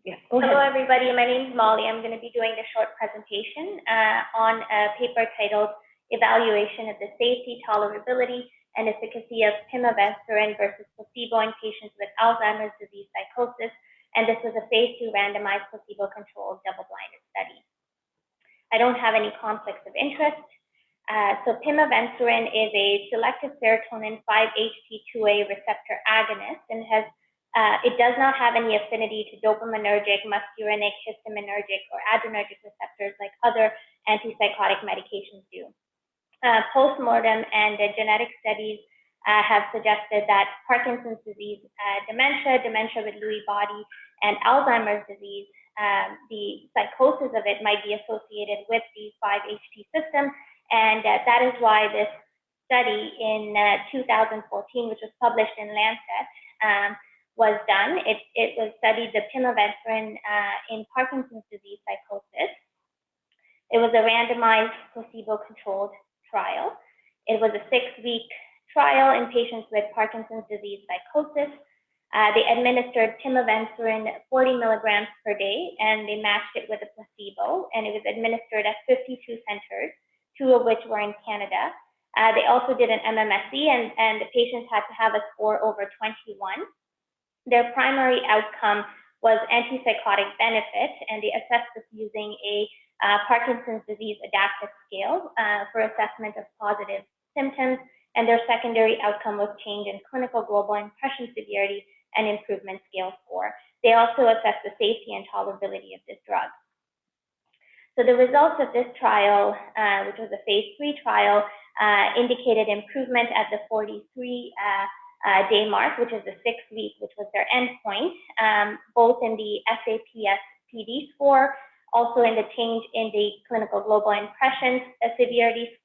Yeah, go ahead. Hello, everybody. My name is Mauli. I'm going to be doing a short presentation on a paper titled Evaluation of the Safety, Tolerability, and Efficacy of Pimavanserin versus Placebo in Patients with Alzheimer's Disease Psychosis. And this was a phase 2 randomized placebo-controlled double-blinded study. I don't have any conflicts of interest. So pimavanserin is a selective serotonin 5-HT2A receptor agonist and it does not have any affinity to dopaminergic, muscarinic, histaminergic, or adrenergic receptors like other antipsychotic medications do. Postmortem and genetic studies have suggested that Parkinson's disease, dementia with Lewy body, and Alzheimer's disease, the psychosis of it might be associated with the 5-HT system, and that is why this study in 2014, which was published in Lancet, was done. It was studied the pimavanserin in Parkinson's disease psychosis. It was a randomized placebo-controlled trial. It was a 6-week trial in patients with Parkinson's disease psychosis. They administered pimavanserin 40 milligrams per day, and they matched it with a placebo, and it was administered at 52 centers, 2 of which were in Canada. They also did an MMSE, and the patients had to have a score over 21. Their primary outcome was antipsychotic benefit, and they assessed this using a Parkinson's disease adaptive scale for assessment of positive symptoms, and their secondary outcome was change in clinical global impression severity and improvement scale score. They also assessed the safety and tolerability of this drug. So the results of this trial, which was a phase 3 trial, indicated improvement at the 43 day mark, which is the 6th week, which was their endpoint, both in the SAPS-PD score, also in the change in the clinical global impression severity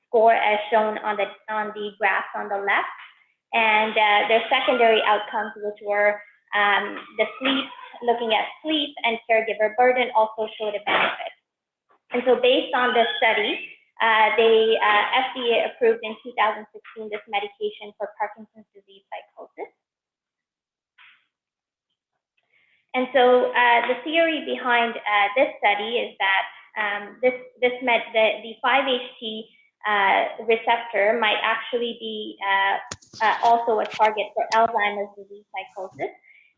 score, as shown on the graph on the left, and their secondary outcomes, which were the sleep, looking at sleep and caregiver burden, also showed a benefit. And so, based on this study, they FDA approved in 2016 this medication for Parkinson's disease psychosis. And so the theory behind this study is that the 5-HT receptor might actually be also a target for Alzheimer's disease psychosis.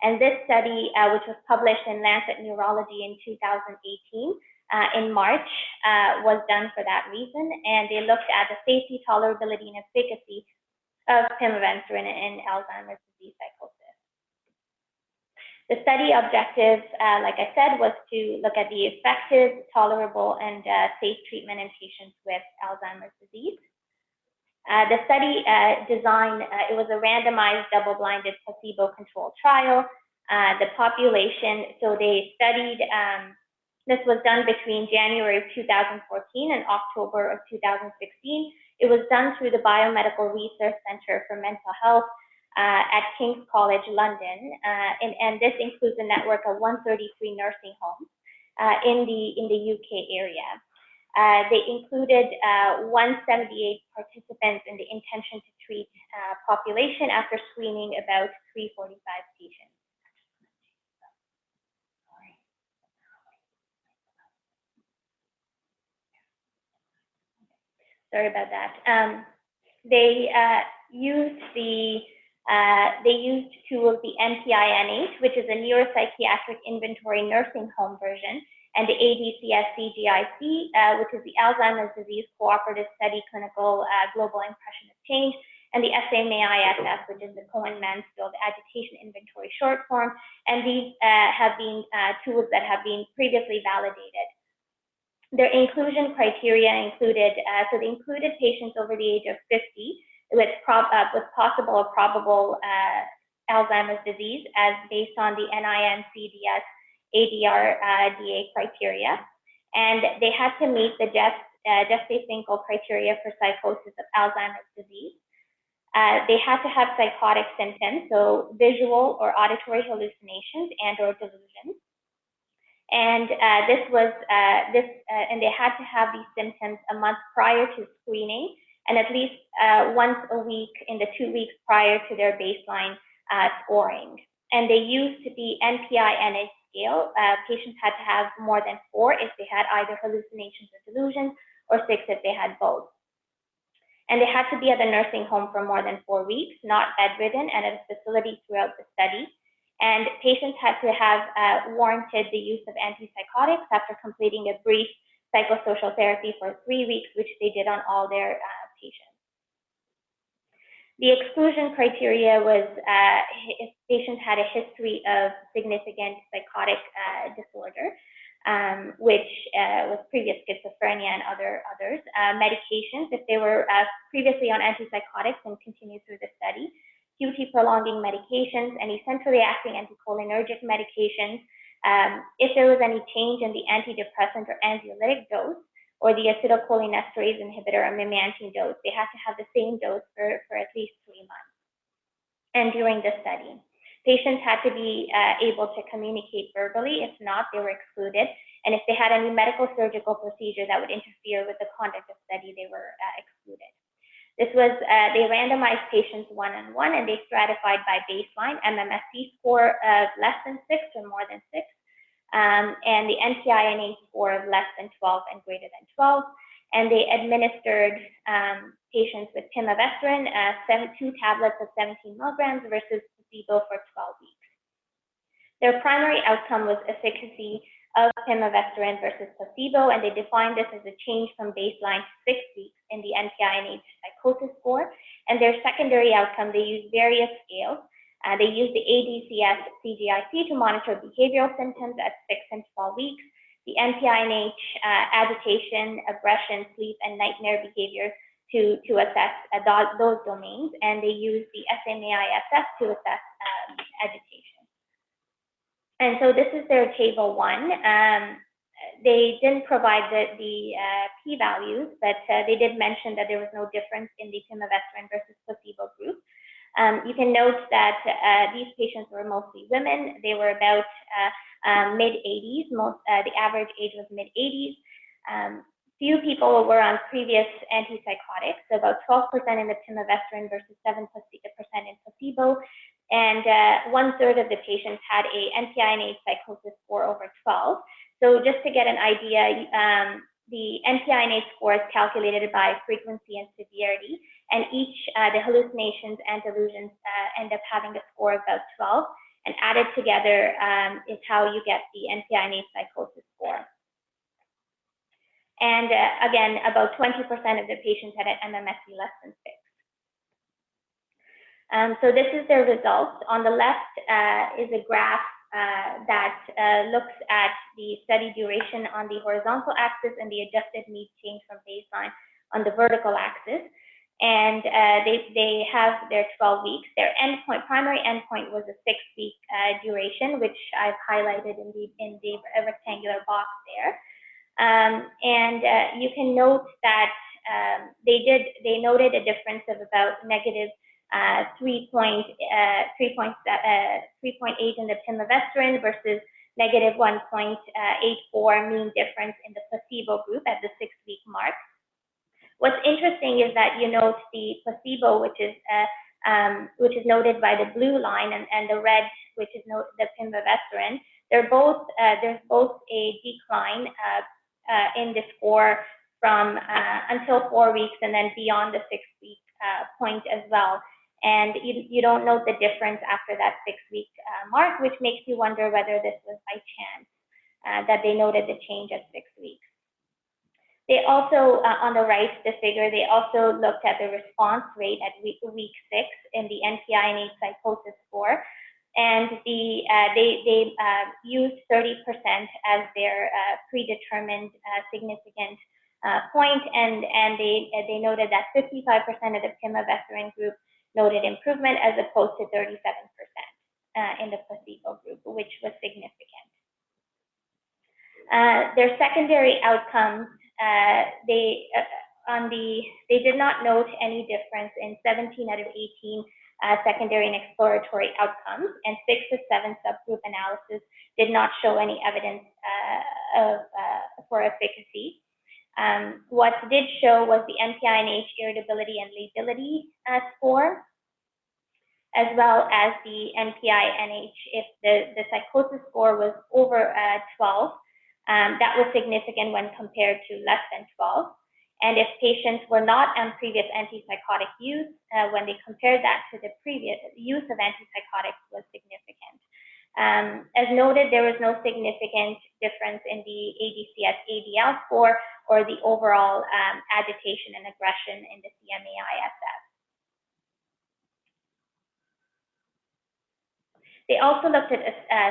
And this study, which was published in Lancet Neurology in 2018, in March, was done for that reason, and they looked at the safety, tolerability, and efficacy of pimavanserin in Alzheimer's disease psychosis. The study objective, like I said, was to look at the effective, tolerable, and safe treatment in patients with Alzheimer's disease. The study design, it was a randomized, double-blinded, placebo-controlled trial. The population, so they studied, this was done between January of 2014 and October of 2016. It was done through the Biomedical Research Centre for Mental Health at King's College London, and this includes a network of 133 nursing homes in the UK area. They included 178 participants in the intention to treat population after screening about 345 patients. Sorry about that. They used tools, the NPI-NH, which is a neuropsychiatric inventory nursing home version, and the ADCS-CGIC, which is the Alzheimer's Disease Cooperative Study Clinical Global Impression of Change, and the SAMAISS, which is the Cohen-Mansfield Agitation Inventory short form, and these have been tools that have been previously validated. Their inclusion criteria included, so they included patients over the age of 50 with possible or probable Alzheimer's disease, as based on the NIN-CDS ADR-DA criteria, and they had to meet the Jesse-Finkel criteria for psychosis of Alzheimer's disease. They had to have psychotic symptoms, so visual or auditory hallucinations and/or delusions. And and they had to have these symptoms a month prior to screening, and at least once a week in the 2 weeks prior to their baseline scoring. and they used the NPI-NH scale. Patients had to have more than 4 if they had either hallucinations or delusions, or 6 if they had both. And they had to be at the nursing home for more than 4 weeks, not bedridden, and at a facility throughout the study. And patients had to have warranted the use of antipsychotics after completing a brief psychosocial therapy for 3 weeks, which they did on all their patients. The exclusion criteria was if patients had a history of significant psychotic disorder, which was previous schizophrenia and others. Medications, if they were previously on antipsychotics and continued through the study. QT prolonging medications, any centrally acting anticholinergic medications. If there was any change in the antidepressant or anxiolytic dose, or the acetylcholinesterase inhibitor or memantine dose, they have to have the same dose for at least 3 months. And during the study, patients had to be able to communicate verbally. If not, they were excluded. And if they had any medical surgical procedure that would interfere with the conduct of study, they were excluded. This was, they randomized patients 1-on-1, and they stratified by baseline, MMSE score of less than 6 or more than 6, and the NPI-NH score of less than 12 and greater than 12. And they administered patients with Pimavanserin, 2 tablets of 17 milligrams versus placebo for 12 weeks. Their primary outcome was efficacy of Pimavanserin versus placebo, and they defined this as a change from baseline to 6 weeks in the NPI-NH psychosis score. And their secondary outcome, they used various scales. They used the ADCS-CGIC to monitor behavioral symptoms at 6 and 12 weeks, the NPI-NH agitation, aggression, sleep, and nightmare behaviors to assess those domains, and they used the SMAISS to assess agitation. And so this is their table 1. They didn't provide the p-values, but they did mention that there was no difference in the Pimavanserin versus placebo group. You can note that these patients were mostly women. They were about mid-80s. The average age was mid-80s. Few people were on previous antipsychotics, so about 12% in the Pimavanserin versus 7% in placebo. And 1/3 of the patients had a NPI-NH psychosis score over 12. So just to get an idea, the NPI-NH score is calculated by frequency and severity, and each, the hallucinations and delusions end up having a score of about 12, and added together is how you get the NPI-NH psychosis score. And again, about 20% of the patients had an MMSE less than 6. So this is their results. On the left is a graph that looks at the study duration on the horizontal axis and the adjusted mean change from baseline on the vertical axis. And they have their 12 weeks. Their endpoint, primary endpoint, was a 6-week duration, which I've highlighted in the rectangular box there. And you can note that they noted a difference of about negative 3.8 in the Pimavanserin versus negative 1.84 mean difference in the placebo group at the 6-week mark. What's interesting is that you note the placebo, which is noted by the blue line, and the red, which is noted the Pimavanserin. There's both a decline in the score from until 4 weeks, and then beyond the 6-week point as well. And you don't note the difference after that 6-week mark, which makes you wonder whether this was by chance that they noted the change at 6 weeks. They also, on the right, the figure, they also looked at the response rate at week 6 in the NPI-NH psychosis score. And they used 30% as their predetermined significant point, and they noted that 55% of the Pimavanserin group noted improvement as opposed to 37% in the placebo group, which was significant. Their secondary outcomes, they did not note any difference in 17 out of 18 secondary and exploratory outcomes, and 6 of 7 subgroup analysis did not show any evidence for efficacy. What did show was the NPI-NH irritability and lability score. as well as the NPI-NH. If the psychosis score was over 12, that was significant when compared to less than 12. And if patients were not on previous antipsychotic use, when they compared that to the previous use of antipsychotics, was significant. As noted, there was no significant difference in the ADCS-ADL score or the overall agitation and aggression in the CMAI-SF. They also looked at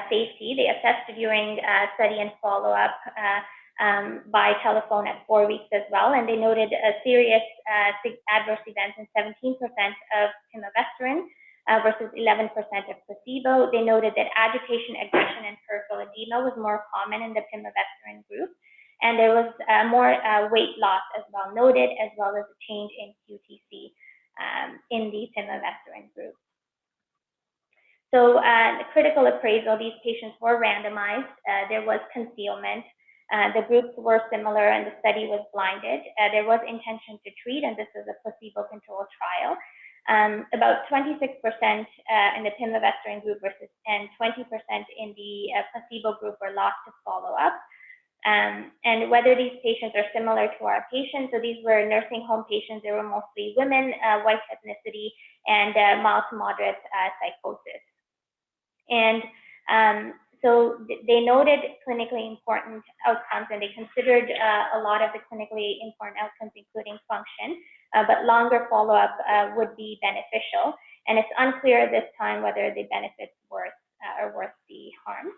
safety. They assessed during study and follow-up by telephone at 4 weeks as well, and they noted a serious adverse events in 17% of pimavanserin versus 11% of placebo. They noted that agitation, aggression, and peripheral edema was more common in the pimavanserin group, and there was more weight loss as well noted, as well as a change in QTC in the pimavanserin group. So the critical appraisal, these patients were randomized. There was concealment. The groups were similar and the study was blinded. There was intention to treat, and this is a placebo-controlled trial. About 26% in the pimavanserin group and 20% in the placebo group were lost to follow-up. And whether these patients are similar to our patients, so these were nursing home patients. They were mostly women, white ethnicity, and mild to moderate psychosis. And so they noted clinically important outcomes, and they considered a lot of the clinically important outcomes, including function, but longer follow-up would be beneficial. And it's unclear at this time whether the benefits are worth the harm.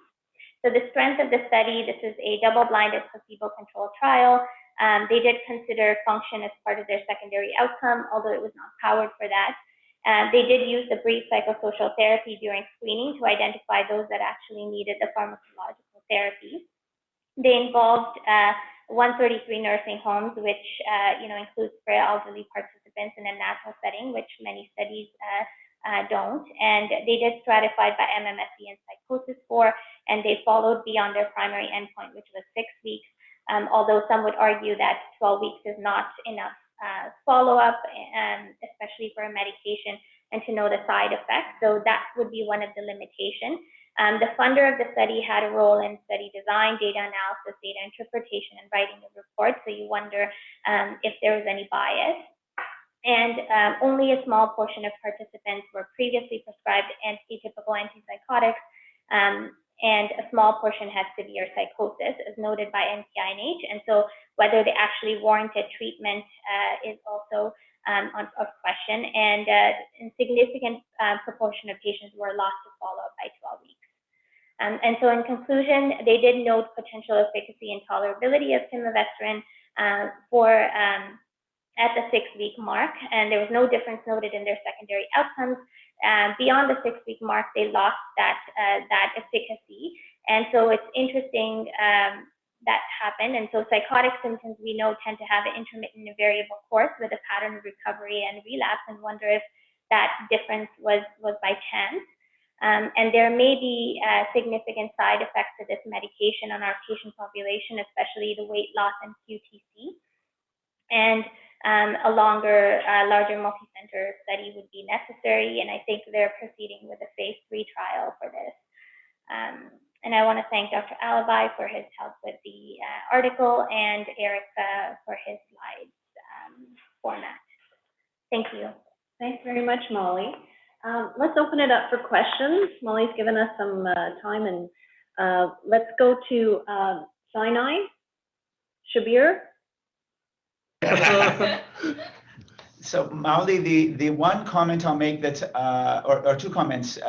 So the strength of the study, this is a double-blinded placebo-controlled trial. They did consider function as part of their secondary outcome, although it was not powered for that. They did use the brief psychosocial therapy during screening to identify those that actually needed the pharmacological therapy. They involved 133 nursing homes, which includes frail elderly participants in a natural setting, which many studies don't. And they did stratify by MMSE and psychosis score, and they followed beyond their primary endpoint, which was 6 weeks, although some would argue that 12 weeks is not enough follow-up, especially for a medication, and to know the side effects. So that would be one of the limitations. The funder of the study had a role in study design, data analysis, data interpretation, and writing the report. So you wonder if there was any bias. And only a small portion of participants were previously prescribed atypical antipsychotics, and a small portion had severe psychosis, as noted by NPI-NH. And so whether they actually warranted treatment is also of question. And a significant proportion of patients were lost to follow-up by 12 weeks. And so in conclusion, they did note potential efficacy and tolerability of pimavanserin at the 6-week mark, and there was no difference noted in their secondary outcomes. Beyond the 6-week mark, they lost that efficacy, and so it's interesting that happened. And so psychotic symptoms, we know, tend to have an intermittent and variable course with a pattern of recovery and relapse, and wonder if that difference was by chance. And there may be significant side effects of this medication on our patient population, especially the weight loss and QTC. And a larger multi-center study would be necessary, and I think they're proceeding with a phase 3 trial for this. And I want to thank Dr. Alibi for his help with the article, and Eric for his slides format. Thank you. Thanks very much, Mauli. Let's open it up for questions. Mauli's given us some time, and let's go to Sinai. Shabir? So Mauli, the one comment I'll make that, or two comments.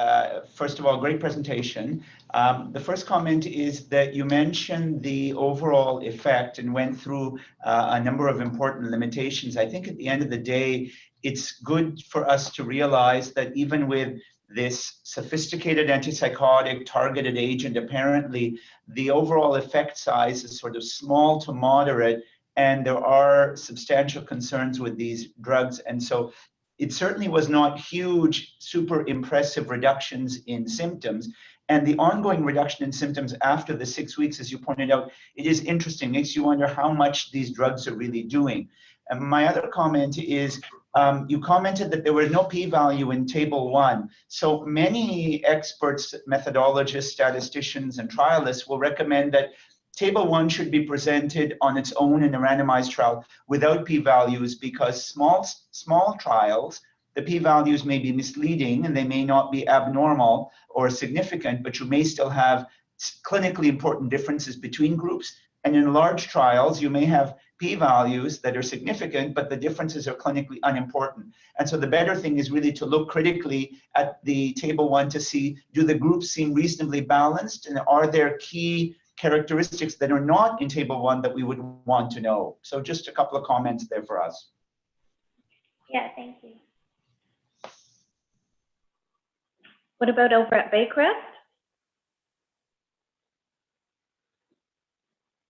First of all, great presentation. The first comment is that you mentioned the overall effect and went through a number of important limitations. I think at the end of the day, it's good for us to realize that even with this sophisticated antipsychotic targeted agent, apparently the overall effect size is sort of small to moderate, and there are substantial concerns with these drugs. And so it certainly was not huge, super impressive reductions in symptoms. And the ongoing reduction in symptoms after the 6 weeks, as you pointed out, it is interesting, makes you wonder how much these drugs are really doing. And my other comment is, you commented that there were no p-value in table 1. So many experts, methodologists, statisticians, and trialists will recommend that table 1 should be presented on its own in a randomized trial without p-values, because small trials, the p-values may be misleading and they may not be abnormal or significant, but you may still have clinically important differences between groups. And in large trials, you may have p-values that are significant, but the differences are clinically unimportant. And so the better thing is really to look critically at the table 1 to see, do the groups seem reasonably balanced, and are there key characteristics that are not in table 1 that we would want to know? So just a couple of comments there for us. Yeah, thank you. What about over at Baycrest?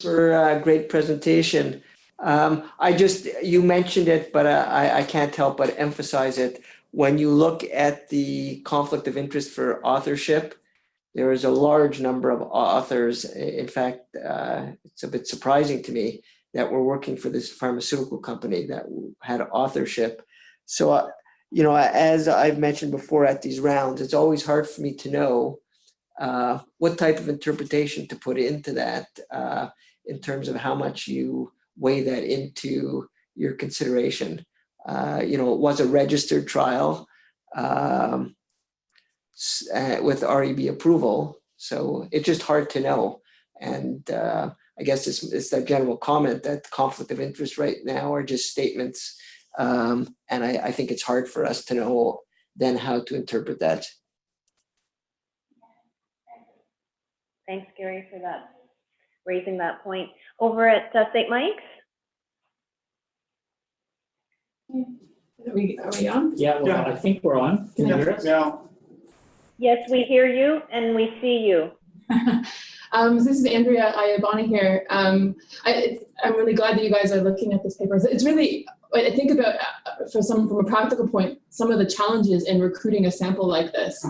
For a great presentation. You mentioned it, but I can't help but emphasize it. When you look at the conflict of interest for authorship, there is a large number of authors. In fact, it's a bit surprising to me that we're working for this pharmaceutical company that had authorship. So, as I've mentioned before at these rounds, it's always hard for me to know what type of interpretation to put into that in terms of how much you weigh that into your consideration. It was a registered trial with REB approval, so it's just hard to know. And I guess it's that general comment that conflict of interest right now are just statements, and I think it's hard for us to know then how to interpret that. Thanks, Gary, for that, raising that point. Over at St. Mike's? Are we on? Yeah, well, I think we're on. Can you hear us? Yeah. Yes, we hear you and we see you. This is Andrea Ayabani here. I'm really glad that you guys are looking at this paper. It's really, I think about, from a practical point, some of the challenges in recruiting a sample like this.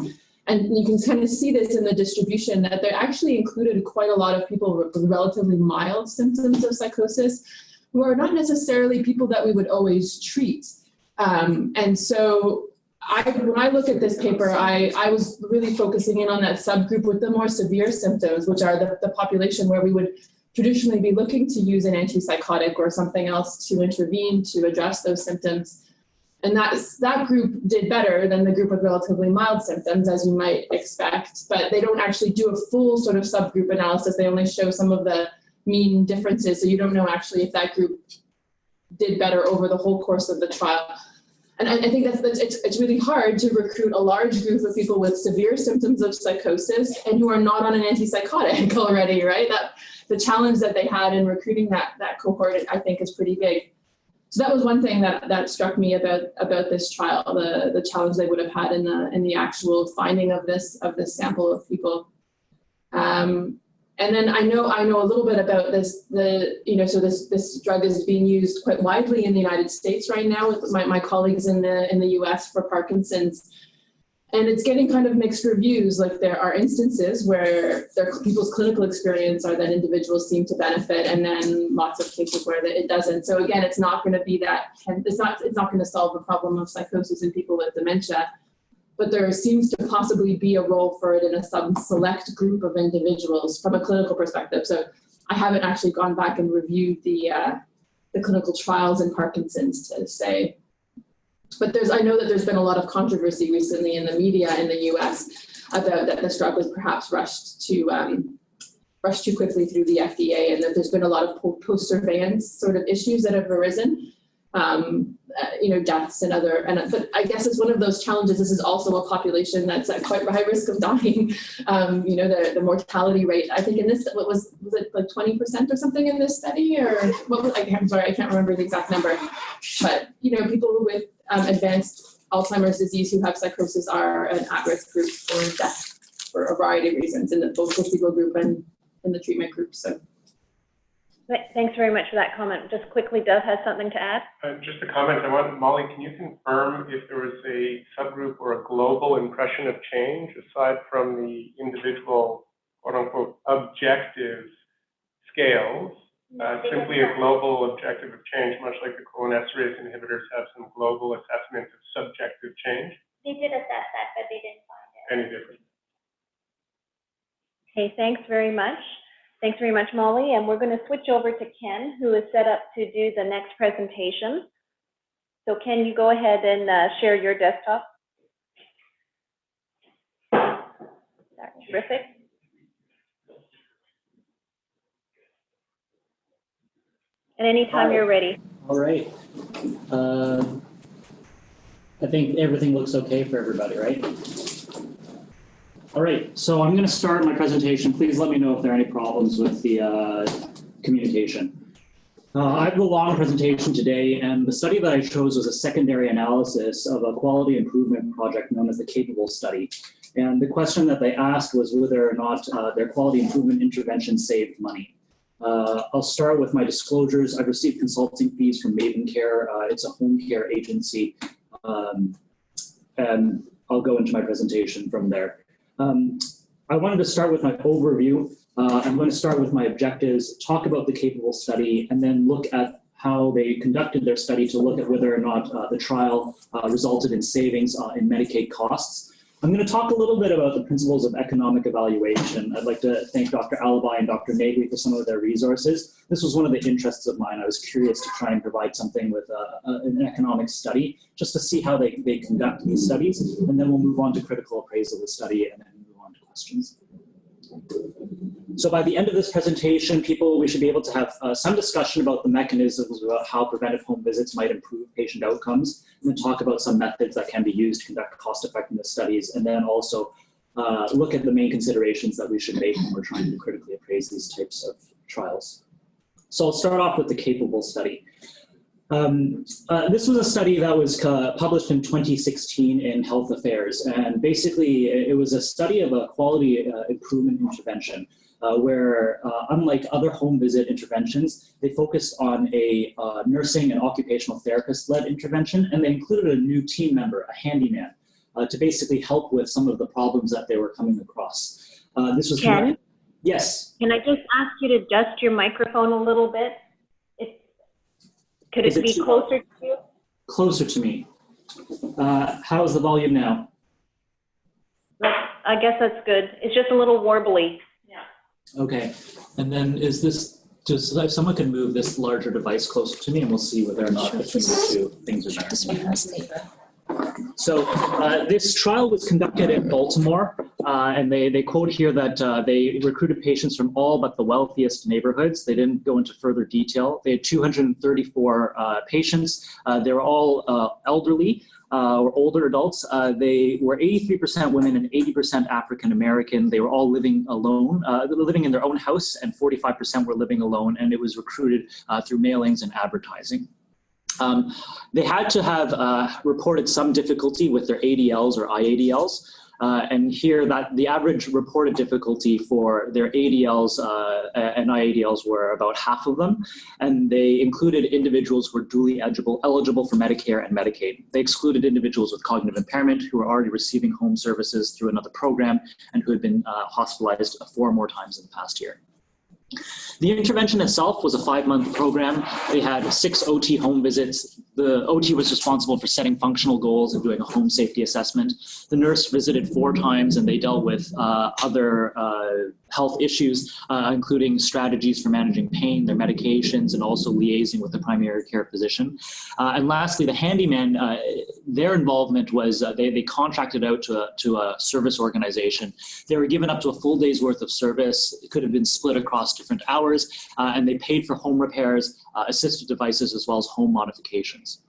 And you can kind of see this in the distribution, that they actually included quite a lot of people with relatively mild symptoms of psychosis, who are not necessarily people that we would always treat. And so when I look at this paper, I was really focusing in on that subgroup with the more severe symptoms, which are the population where we would traditionally be looking to use an antipsychotic or something else to intervene to address those symptoms. And that group did better than the group with relatively mild symptoms, as you might expect, but they don't actually do a full sort of subgroup analysis. They only show some of the mean differences, so you don't know actually if that group did better over the whole course of the trial. And I think it's really hard to recruit a large group of people with severe symptoms of psychosis and who are not on an antipsychotic already, right? The challenge that they had in recruiting that cohort, I think, is pretty big. So that was one thing that struck me about this trial, the challenge they would have had in the actual finding of this sample of people. And then I know a little bit about this. So this drug is being used quite widely in the United States right now with my colleagues in the U.S. for Parkinson's, and it's getting kind of mixed reviews. Like, there are instances where people's clinical experience are that individuals seem to benefit, and then lots of cases where it doesn't. So again, it's not going to be that. It's not going to solve the problem of psychosis in people with dementia. But there seems to possibly be a role for it in some select group of individuals from a clinical perspective. So I haven't actually gone back and reviewed the clinical trials in Parkinson's to say. But I know that there's been a lot of controversy recently in the media in the U.S. about that this drug was perhaps rushed too quickly through the FDA, and that there's been a lot of post-surveillance sort of issues that have arisen. Deaths but I guess it's one of those challenges. This is also a population that's at quite high risk of dying. The mortality rate, I think in this, was it like 20% or something in this study, or what was, I'm sorry, I can't remember the exact number, but people with advanced Alzheimer's disease who have psychosis are an at-risk group for death for a variety of reasons in the both placebo group and in the treatment group. So. Thanks very much for that comment. Just quickly, Doug has something to add? Just a comment. Molly, can you confirm if there was a subgroup or a global impression of change aside from the individual, quote unquote, objective scales simply a global objective of change, much like the cholinesterase inhibitors have some global assessments of subjective change? They did assess that, but they didn't find it. Any difference? Okay, thanks very much. Thanks very much, Molly. And we're going to switch over to Ken, who is set up to do the next presentation. So Ken, you go ahead and share your desktop. Terrific. And anytime you're ready. All right. I think everything looks okay for everybody, right? All right, so I'm going to start my presentation. Please let me know if there are any problems with the communication. I have a long presentation today, and the study that I chose was a secondary analysis of a quality improvement project known as the Capable study. And the question that they asked was whether or not their quality improvement intervention saved money. I'll start with my disclosures. I've received consulting fees from Care. It's a home care agency, and I'll go into my presentation from there. I wanted to start with my overview. I'm going to start with my objectives, talk about the Capable study, and then look at how they conducted their study to look at whether or not the trial resulted in savings in Medicaid costs. I'm going to talk a little bit about the principles of economic evaluation. I'd like to thank Dr. Alibi and Dr. Nagley for some of their resources. This was one of the interests of mine. I was curious to try and provide something with an economic study, just to see how they conduct these studies, and then we'll move on to critical appraisal of the study and then move on to questions. So by the end of this presentation, we should be able to have some discussion about the mechanisms about how preventive home visits might improve patient outcomes, and then talk about some methods that can be used to conduct cost-effectiveness studies, and then also look at the main considerations that we should make when we're trying to critically appraise these types of trials. So I'll start off with the Capable study. This was a study that was published in 2016 in Health Affairs, and basically it was a study of a quality improvement intervention where, unlike other home visit interventions, they focused on a nursing and occupational therapist-led intervention, and they included a new team member, a handyman, to basically help with some of the problems that they were coming across. This was Ken? Yes? Can I just ask you to adjust your microphone a little bit? Could it be closer to you? Closer to me. How's the volume now? I guess that's good. It's just a little warbly. Yeah. Okay. And then is this, just if someone can move this larger device closer to me, and we'll see whether or not between the two things are better. So this trial was conducted in Baltimore, and they quote here that they recruited patients from all but the wealthiest neighborhoods. They didn't go into further detail. They had 234 patients. They were all elderly or older adults. They were 83% women and 80% African American. They were all living alone, living in their own house, and 45% were living alone, and it was recruited through mailings and advertising. They had to have reported some difficulty with their ADLs or IADLs, and here that the average reported difficulty for their ADLs and IADLs were about half of them, and they included individuals who were duly eligible for Medicare and Medicaid. They excluded individuals with cognitive impairment who were already receiving home services through another program and who had been hospitalized 4 more times in the past year. The intervention itself was a 5-month program. They had 6 OT home visits. The OT was responsible for setting functional goals and doing a home safety assessment. The nurse visited 4 times, and they dealt with other health issues, including strategies for managing pain, their medications, and also liaising with the primary care physician. And lastly, the handyman, their involvement was they contracted out to a service organization. They were given up to a full day's worth of service. It could have been split across different hours, and they paid for home repairs, assistive devices, as well as home modifications.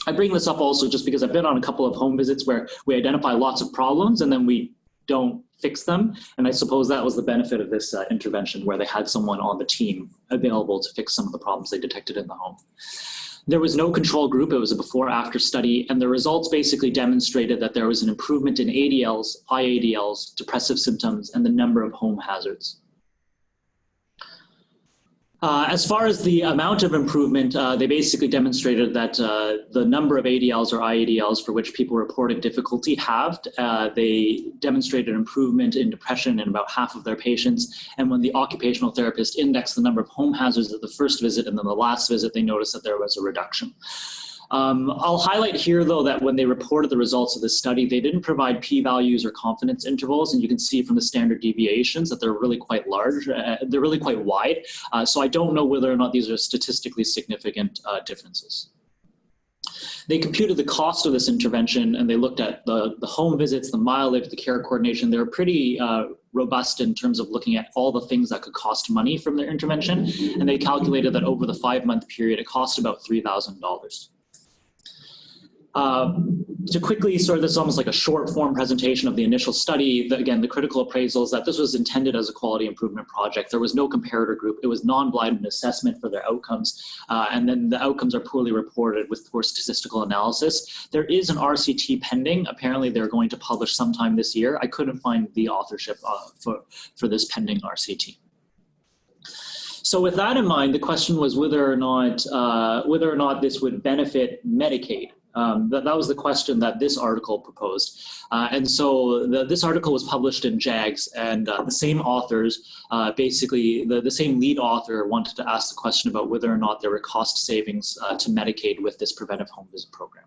I bring this up also just because I've been on a couple of home visits where we identify lots of problems and then we don't fix them. And I suppose that was the benefit of this intervention, where they had someone on the team available to fix some of the problems they detected in the home. There was no control group. It was a before-after study, and the results basically demonstrated that there was an improvement in ADLs, IADLs, depressive symptoms, and the number of home hazards. As far as the amount of improvement, they basically demonstrated that the number of ADLs or IADLs for which people reported difficulty halved. They demonstrated improvement in depression in about half of their patients. And when the occupational therapist indexed the number of home hazards at the first visit and then the last visit, they noticed that there was a reduction. I'll highlight here, though, that when they reported the results of this study, they didn't provide p-values or confidence intervals, and you can see from the standard deviations that they're really quite large. They're really quite wide, so I don't know whether or not these are statistically significant differences. They computed the cost of this intervention, and they looked at the home visits, the mileage, the care coordination. They were pretty robust in terms of looking at all the things that could cost money from their intervention, and they calculated that over the 5-month period, it cost about $3,000. To quickly sort of, this is almost like a short form presentation of the initial study. Again, the critical appraisal is that this was intended as a quality improvement project. There was no comparator group. It was non-blinded assessment for their outcomes. And then the outcomes are poorly reported with poor statistical analysis. There is an RCT pending. Apparently they're going to publish sometime this year. I couldn't find the authorship for this pending RCT. So with that in mind, the question was whether or not this would benefit Medicaid. That was the question that this article proposed. And so this article was published in JAGS, and the same authors, basically the same lead author wanted to ask the question about whether or not there were cost savings to Medicaid with this preventive home visit program.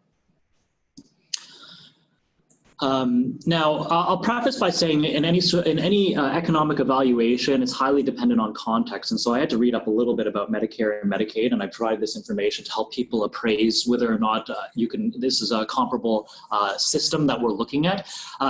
Now, I'll preface by saying in any economic evaluation, it's highly dependent on context. And so I had to read up a little bit about Medicare and Medicaid, and I provided this information to help people appraise whether or not this is a comparable system that we're looking at.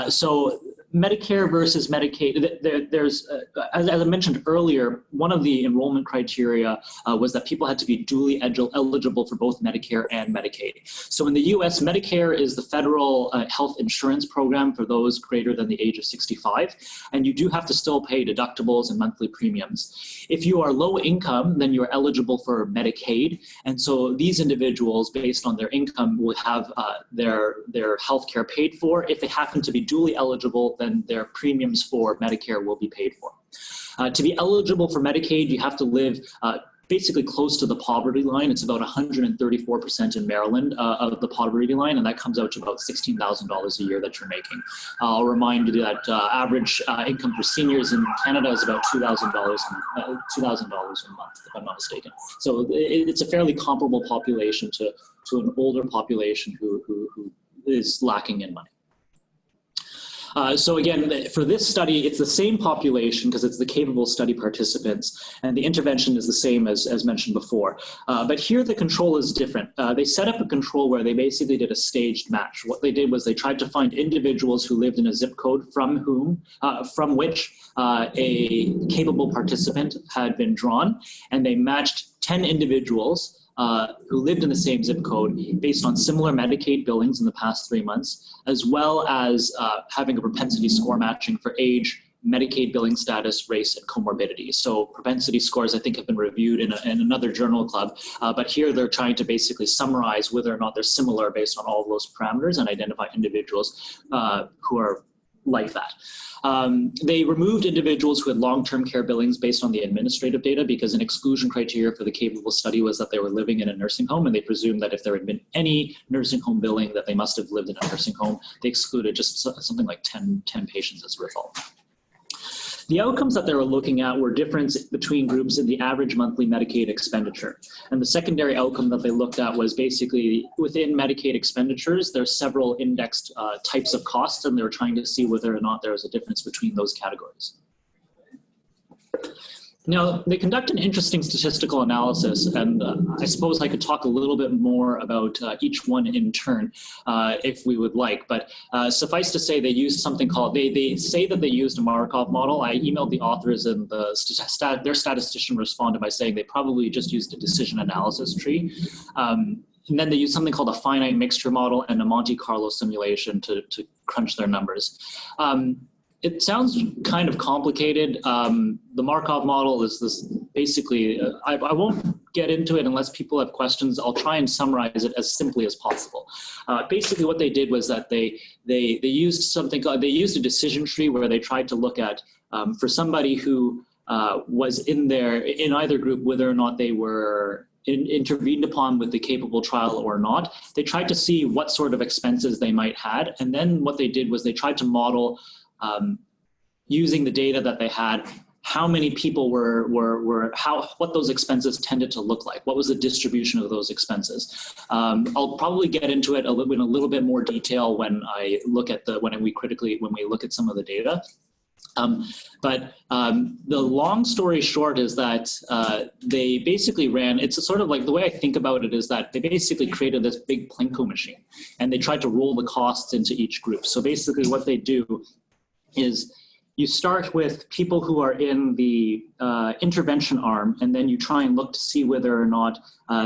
So Medicare versus Medicaid, there's, as I mentioned earlier, one of the enrollment criteria was that people had to be duly eligible for both Medicare and Medicaid. So in the US, Medicare is the federal health insurance program for those greater than the age of 65, and you do have to still pay deductibles and monthly premiums. If you are low income, then you're eligible for Medicaid, and so these individuals, based on their income, will have their health care paid for. If they happen to be duly eligible, then their premiums for Medicare will be paid for. To be eligible for Medicaid, you have to live basically close to the poverty line. It's about 134% in Maryland of the poverty line, and that comes out to about $16,000 a year that you're making. I'll remind you that average income for seniors in Canada is about $2,000 a month, if I'm not mistaken. So it's a fairly comparable population to an older population who is lacking in money. So again, for this study, it's the same population because it's the capable study participants, and the intervention is the same as mentioned before. But here the control is different. They set up a control where they basically did a staged match. What they did was they tried to find individuals who lived in a zip code from which a capable participant had been drawn, and they matched 10 individuals who lived in the same zip code based on similar Medicaid billings in the past 3 months, as well as having a propensity score matching for age, Medicaid billing status, race, and comorbidity. So propensity scores, I think, have been reviewed in another journal club, but here they're trying to basically summarize whether or not they're similar based on all of those parameters and identify individuals who are like that. They removed individuals who had long-term care billings based on the administrative data because an exclusion criteria for the capable study was that they were living in a nursing home, and they presumed that if there had been any nursing home billing that they must have lived in a nursing home. They excluded just something like 10 patients as a result. The outcomes that they were looking at were difference between groups in the average monthly Medicaid expenditure. And the secondary outcome that they looked at was basically within Medicaid expenditures, there's several indexed types of costs, and they were trying to see whether or not there was a difference between those categories. Now, they conduct an interesting statistical analysis, and I suppose I could talk a little bit more about each one in turn if we would like, but suffice to say they used something called, they say that they used a Markov model. I emailed the authors, and their statistician responded by saying they probably just used a decision analysis tree. And then they used something called a finite mixture model and a Monte Carlo simulation to crunch their numbers. It sounds kind of complicated. The Markov model is this basically, I won't get into it unless people have questions. I'll try and summarize it as simply as possible. Basically what they did was that they used something called, they used a decision tree where they tried to look at, for somebody who was in either group, whether or not they were intervened upon with the capable trial or not. They tried to see what sort of expenses they might had, and then what they did was they tried to model, using the data that they had, how many people what those expenses tended to look like. What was the distribution of those expenses? I'll probably get into it in a little bit more detail when I look at when we look at some of the data. But the long story short is that they basically it's sort of like, the way I think about it is that they basically created this big Plinko machine, and they tried to roll the costs into each group. So basically what they do is you start with people who are in the intervention arm, and then you try and look to see whether or not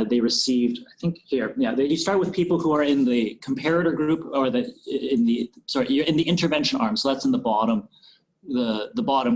they received, you start with people who are in the comparator group, or you're in the intervention arm, so that's in the bottom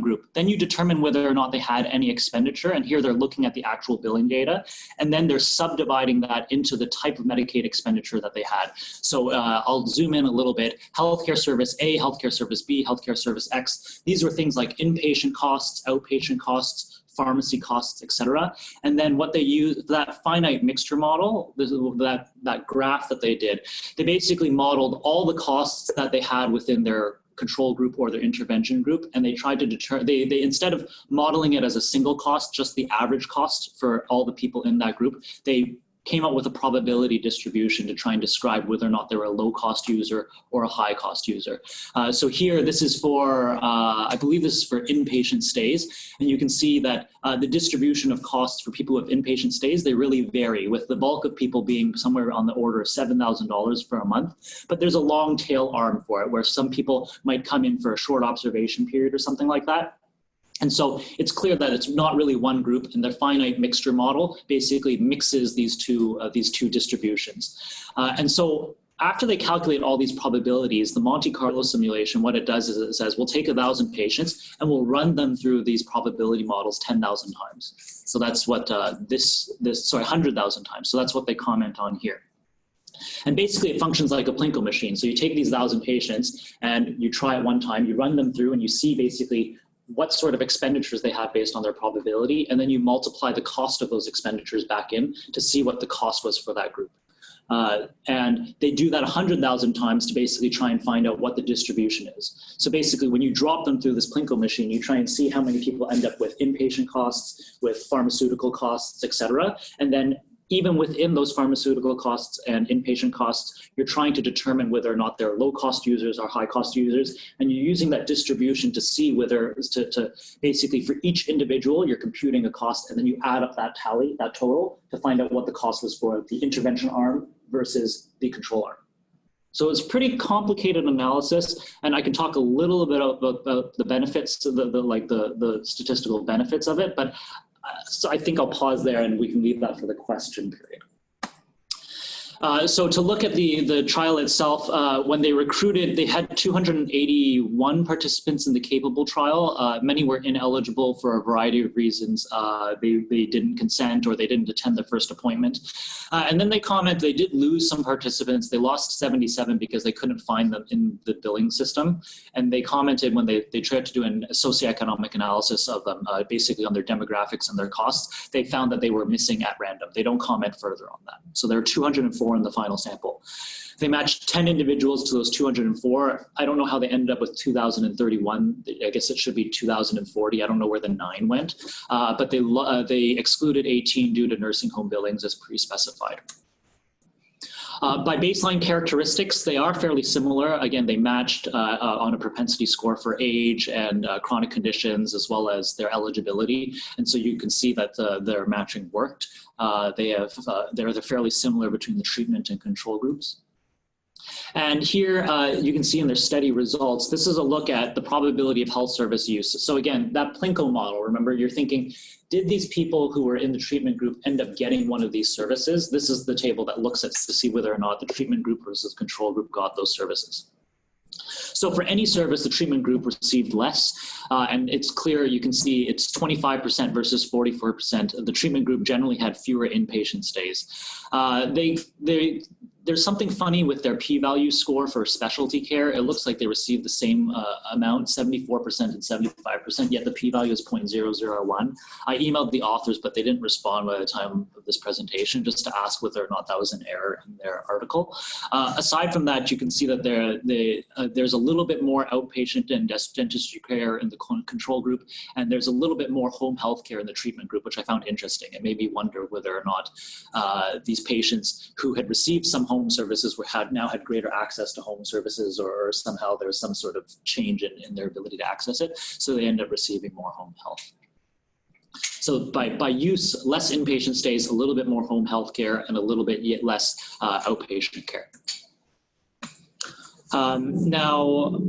group. Then you determine whether or not they had any expenditure, and here they're looking at the actual billing data, and then they're subdividing that into the type of Medicaid expenditure that they had. So I'll zoom in a little bit. Healthcare service A, healthcare service B, healthcare service X. These were things like inpatient costs, outpatient costs, pharmacy costs, etc. And then what they use, that finite mixture model, that graph that they did, they basically modeled all the costs that they had within their control group or their intervention group, and they tried to determine, they instead of modeling it as a single cost, just the average cost for all the people in that group, they came up with a probability distribution to try and describe whether or not they were a low-cost user or a high-cost user. So here, this is for, I believe this is for inpatient stays, and you can see that the distribution of costs for people with inpatient stays, they really vary, with the bulk of people being somewhere on the order of $7,000 for a month, but there's a long tail arm for it, where some people might come in for a short observation period or something like that. And so it's clear that it's not really one group, and the finite mixture model basically mixes these two distributions. And so after they calculate all these probabilities, the Monte Carlo simulation, what it does is it says, we'll take 1,000 patients and we'll run them through these probability models 10,000 times. So that's what 100,000 times. So that's what they comment on here. And basically it functions like a Plinko machine. So you take these 1,000 patients and you try it one time, you run them through, and you see basically what sort of expenditures they have based on their probability, and then you multiply the cost of those expenditures back in to see what the cost was for that group. And they do that 100,000 times to basically try and find out what the distribution is. So basically when you drop them through this Plinko machine, you try and see how many people end up with inpatient costs, with pharmaceutical costs, etc. And then even within those pharmaceutical costs and inpatient costs, you're trying to determine whether or not they're low-cost users or high-cost users, and you're using that distribution to see whether, to basically for each individual, you're computing a cost, and then you add up that tally, that total, to find out what the cost was for the intervention arm versus the control arm. So it's pretty complicated analysis, and I can talk a little bit about the benefits, the statistical benefits of it, but so I think I'll pause there and we can leave that for the question period. So to look at the trial itself, when they recruited, they had 281 participants in the capable trial. Many were ineligible for a variety of reasons. They didn't consent, or they didn't attend their first appointment. And then they comment they did lose some participants. They lost 77 because they couldn't find them in the billing system. And they commented when they tried to do a socioeconomic analysis of them, basically on their demographics and their costs, they found that they were missing at random. They don't comment further on that. So there are 204 in the final sample. They matched 10 individuals to those 204. I don't know how they ended up with 2,031. I guess it should be 2,040. I don't know where the 9 went, but they excluded 18 due to nursing home billings as pre-specified. By baseline characteristics, they are fairly similar. Again, they matched on a propensity score for age and chronic conditions, as well as their eligibility. And so you can see that their matching worked. They're fairly similar between the treatment and control groups. And here you can see in their study results, this is a look at the probability of health service use. So again, that Plinko model, remember, you're thinking, did these people who were in the treatment group end up getting one of these services? This is the table that looks at to see whether or not the treatment group versus control group got those services. So for any service, the treatment group received less, and it's clear, you can see it's 25% versus 44%. The treatment group generally had fewer inpatient stays. There's something funny with their p-value score for specialty care. It looks like they received the same amount, 74% and 75%, yet the p-value is 0.001. I emailed the authors, but they didn't respond by the time of this presentation, just to ask whether or not that was an error in their article. Aside from that, you can see that there's a little bit more outpatient and dentistry care in the control group, and there's a little bit more home health care in the treatment group, which I found interesting. It made me wonder whether or not these patients who had received some home services now had greater access to home services, or somehow there was some sort of change in their ability to access it, so they end up receiving more home health. So by use, less inpatient stays, a little bit more home health care, and a little bit yet less outpatient care. Now,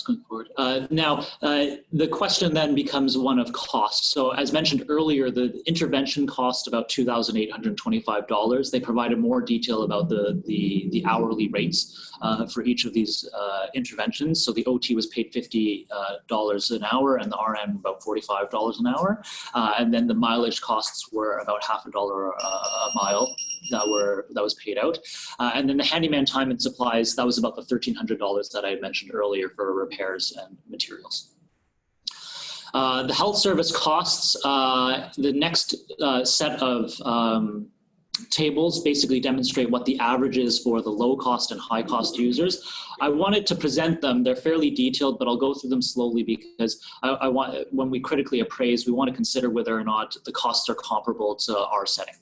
going forward. The question then becomes one of cost. So as mentioned earlier, the intervention cost about $2,825. They provided more detail about the hourly rates for each of these interventions. So the OT was paid $50 an hour, and the RN about $45 an hour. And then the mileage costs were about $50 a mile that was paid out. And then the handyman time and supplies, that was about the $1,300 that I had mentioned earlier for repairs and materials. The health service costs, the next set of tables basically demonstrate what the average is for the low cost and high cost users. I wanted to present them. They're fairly detailed, but I'll go through them slowly because I want, when we critically appraise, we want to consider whether or not the costs are comparable to our setting.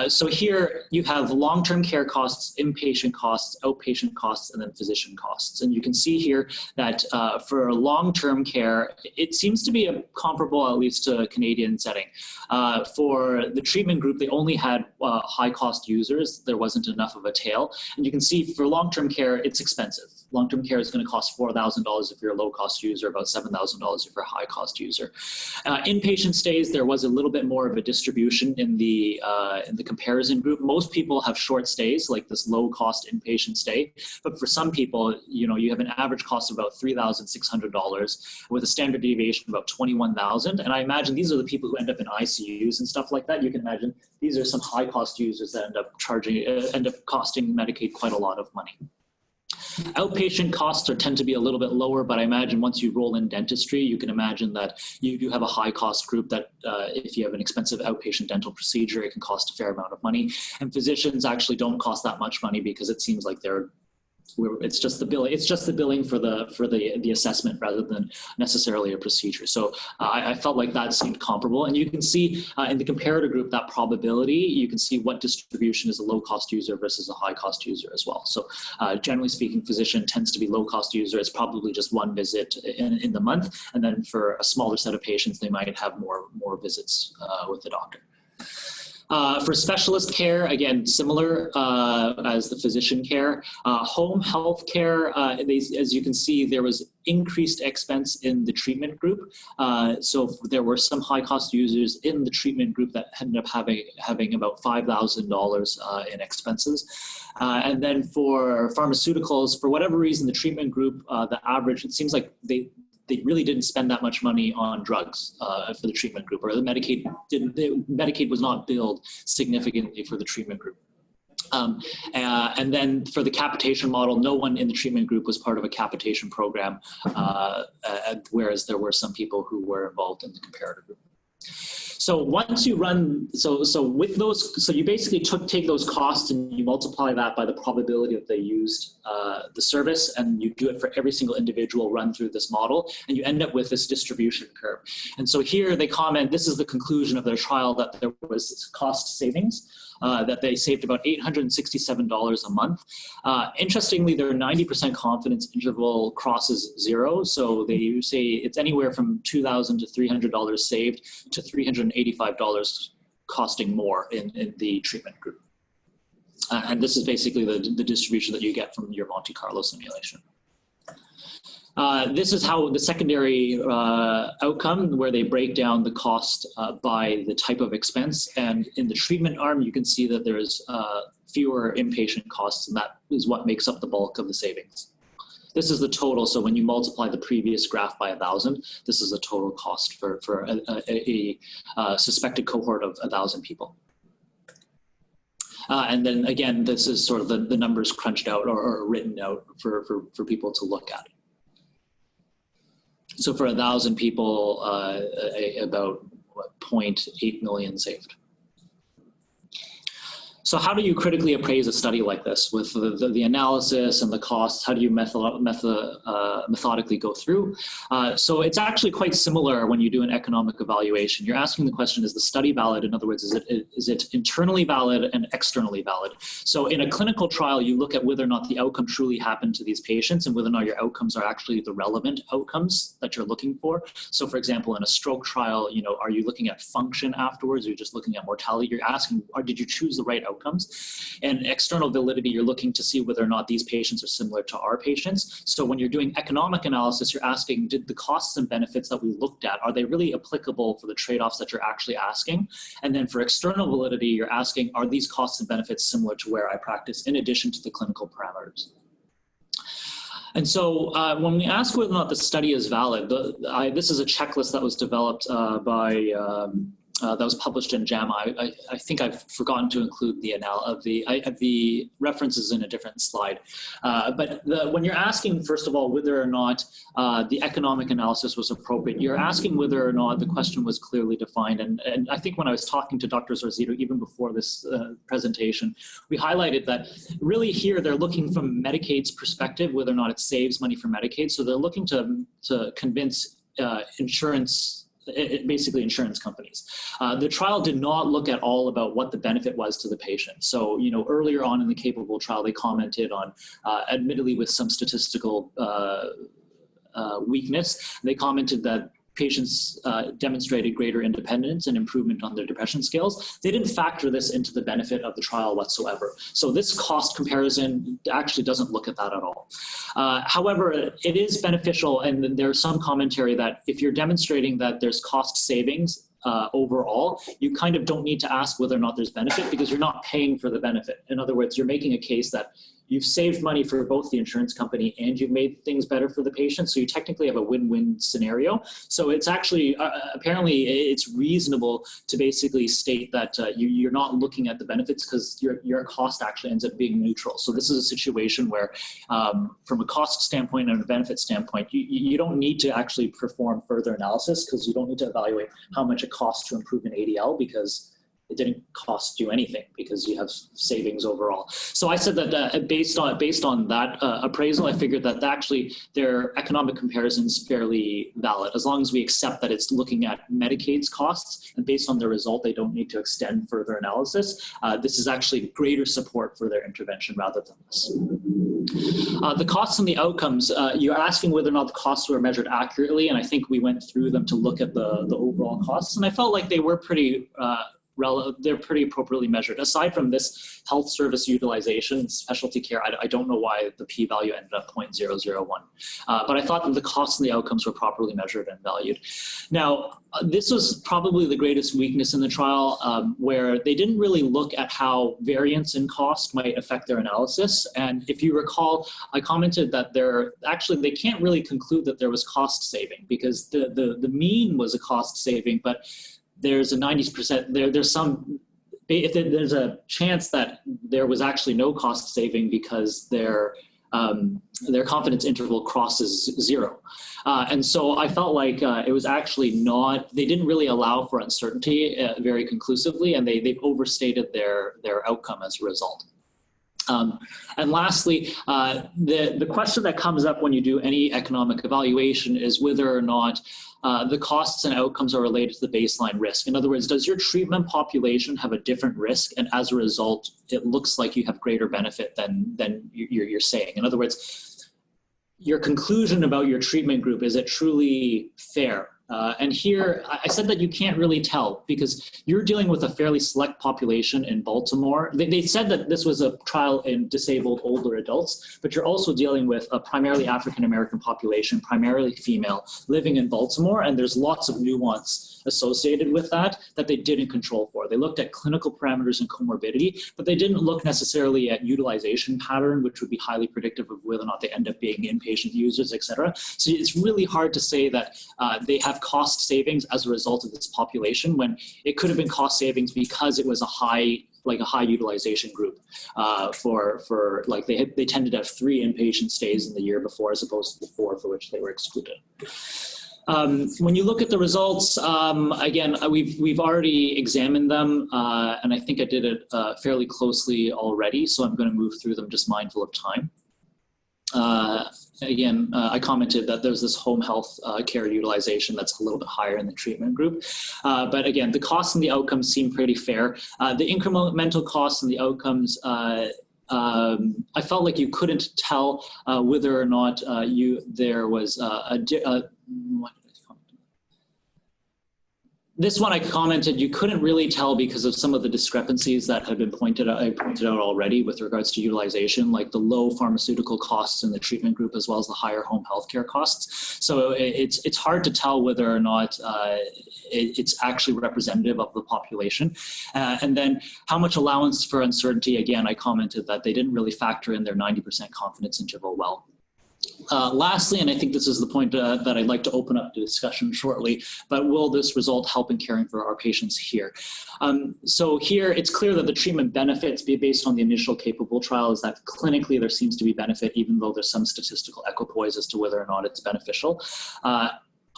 So here you have long-term care costs, inpatient costs, outpatient costs, and then physician costs. And you can see here that for long-term care, it seems to be comparable at least to a Canadian setting. For the treatment group, they only had high-cost users. There wasn't enough of a tail. And you can see for long-term care, it's expensive. Long-term care is going to cost $4,000 if you're a low-cost user, about $7,000 if you're a high-cost user. Inpatient stays, there was a little bit more of a distribution in the comparison group. Most people have short stays, like this low-cost inpatient stay, but for some people, you have an average cost of about $3,600 with a standard deviation of about $21,000. And I imagine these are the people who end up in ICUs and stuff like that. You can imagine these are some high-cost users that end up costing Medicaid quite a lot of money. Outpatient costs tend to be a little bit lower, but I imagine once you roll in dentistry, you can imagine that you do have a high cost group that if you have an expensive outpatient dental procedure, it can cost a fair amount of money. And physicians actually don't cost that much money because it seems like it's just the billing. It's just the billing for the assessment rather than necessarily a procedure. So I felt like that seemed comparable. And you can see in the comparator group that probability. You can see what distribution is a low cost user versus a high cost user as well. So generally speaking, physician tends to be low cost user. It's probably just one visit in the month, and then for a smaller set of patients, they might have more visits with the doctor. For specialist care, again, similar as the physician care. Home health care, as you can see, there was increased expense in the treatment group. So there were some high-cost users in the treatment group that ended up having about $5,000 in expenses. And then for pharmaceuticals, for whatever reason, the treatment group, the average, it seems like they really didn't spend that much money on drugs for the treatment group, or the Medicaid was not billed significantly for the treatment group. And then for the capitation model, no one in the treatment group was part of a capitation program, whereas there were some people who were involved in the comparator group. So once you run, so with those, so you basically take those costs and you multiply that by the probability that they used the service, and you do it for every single individual run through this model, and you end up with this distribution curve. And so here they comment, this is the conclusion of their trial, that there was cost savings, that they saved about $867 a month. Interestingly, their 90% confidence interval crosses zero. So they say it's anywhere from $2,000 to $300 saved to $385 costing more in the treatment group. And this is basically the distribution that you get from your Monte Carlo simulation. This is how the secondary outcome, where they break down the cost by the type of expense. And in the treatment arm, you can see that there's fewer inpatient costs, and that is what makes up the bulk of the savings. This is the total. So when you multiply the previous graph by 1,000, this is the total cost for a suspected cohort of 1,000 people. And then again, this is sort of the numbers crunched out or written out for people to look at. So for 1,000 people, about 0.8 million saved. So how do you critically appraise a study like this with the analysis and the costs? How do you methodically go through? So it's actually quite similar when you do an economic evaluation. You're asking the question, is the study valid? In other words, is it internally valid and externally valid? So in a clinical trial, you look at whether or not the outcome truly happened to these patients and whether or not your outcomes are actually the relevant outcomes that you're looking for. So for example, in a stroke trial, are you looking at function afterwards? Or you're just looking at mortality? You're asking, did you choose the right outcomes? And external validity, you're looking to see whether or not these patients are similar to our patients. So when you're doing economic analysis, you're asking, did the costs and benefits that we looked at, are they really applicable for the trade-offs that you're actually asking? And then for external validity, you're asking, are these costs and benefits similar to where I practice in addition to the clinical parameters? And so when we ask whether or not the study is valid, this is a checklist that was developed that was published in JAMA. I think I've forgotten to include the references in a different slide. But when you're asking, first of all, whether or not the economic analysis was appropriate, you're asking whether or not the question was clearly defined. And I think when I was talking to Dr. Zorzito, even before this presentation, we highlighted that really here they're looking from Medicaid's perspective, whether or not it saves money for Medicaid. So they're looking to convince basically insurance companies. The trial did not look at all about what the benefit was to the patient. So, earlier on in the Capable trial, they commented on, admittedly with some statistical weakness, they commented that patients demonstrated greater independence and improvement on their depression scales. They didn't factor this into the benefit of the trial whatsoever. So this cost comparison actually doesn't look at that at all. However, it is beneficial, and there's some commentary that if you're demonstrating that there's cost savings overall, you kind of don't need to ask whether or not there's benefit because you're not paying for the benefit. In other words, you're making a case that you've saved money for both the insurance company and you've made things better for the patient. So you technically have a win-win scenario. So it's actually, apparently it's reasonable to basically state that you're not looking at the benefits because your cost actually ends up being neutral. So this is a situation where from a cost standpoint and a benefit standpoint, you don't need to actually perform further analysis because you don't need to evaluate how much it costs to improve an ADL because it didn't cost you anything because you have savings overall. So I said that based on that appraisal, I figured that actually their economic comparison is fairly valid as long as we accept that it's looking at Medicaid's costs, and based on the result, they don't need to extend further analysis. This is actually greater support for their intervention rather than this. The costs and the outcomes, you're asking whether or not the costs were measured accurately, and I think we went through them to look at the overall costs, and I felt like they were they're pretty appropriately measured. Aside from this health service utilization, specialty care, I don't know why the p-value ended up 0.001. But I thought that the costs and the outcomes were properly measured and valued. Now, this was probably the greatest weakness in the trial, where they didn't really look at how variance in cost might affect their analysis. And if you recall, I commented that they can't really conclude that there was cost saving because the mean was a cost saving, but there's a 90%, there's a chance that there was actually no cost saving because their confidence interval crosses 0. And so I felt like it was actually they didn't really allow for uncertainty very conclusively, and they've overstated their outcome as a result. And lastly, the question that comes up when you do any economic evaluation is whether or not the costs and outcomes are related to the baseline risk. In other words, does your treatment population have a different risk, and as a result, it looks like you have greater benefit than you're saying? In other words, your conclusion about your treatment group, is it truly fair? And here, I said that you can't really tell because you're dealing with a fairly select population in Baltimore. They said that this was a trial in disabled older adults, but you're also dealing with a primarily African-American population, primarily female, living in Baltimore, and there's lots of nuance associated with that they didn't control for. They looked at clinical parameters and comorbidity, but they didn't look necessarily at utilization pattern, which would be highly predictive of whether or not they end up being inpatient users, et cetera. So it's really hard to say that they have cost savings as a result of this population when it could have been cost savings because it was a high utilization group for like they tended to have 3 inpatient stays in the year before as opposed to the 4 for which they were excluded. When you look at the results, again, we've already examined them, and I think I did it fairly closely already, so I'm going to move through them just mindful of time. Again, I commented that there's this home health care utilization that's a little bit higher in the treatment group. But again, the costs and the outcomes seem pretty fair. The incremental costs and the outcomes, I felt like you couldn't tell whether or not there was this one I commented you couldn't really tell because of some of the discrepancies that had been pointed out already with regards to utilization, like the low pharmaceutical costs in the treatment group as well as the higher home healthcare costs. So it's hard to tell whether or not it's actually representative of the population. And then how much allowance for uncertainty, again, I commented that they didn't really factor in their 90% confidence interval well. Lastly, and I think this is the point that I'd like to open up to discussion shortly, but will this result help in caring for our patients here? So here, it's clear that the treatment benefits based on the initial capable trial is that clinically there seems to be benefit, even though there's some statistical equipoise as to whether or not it's beneficial.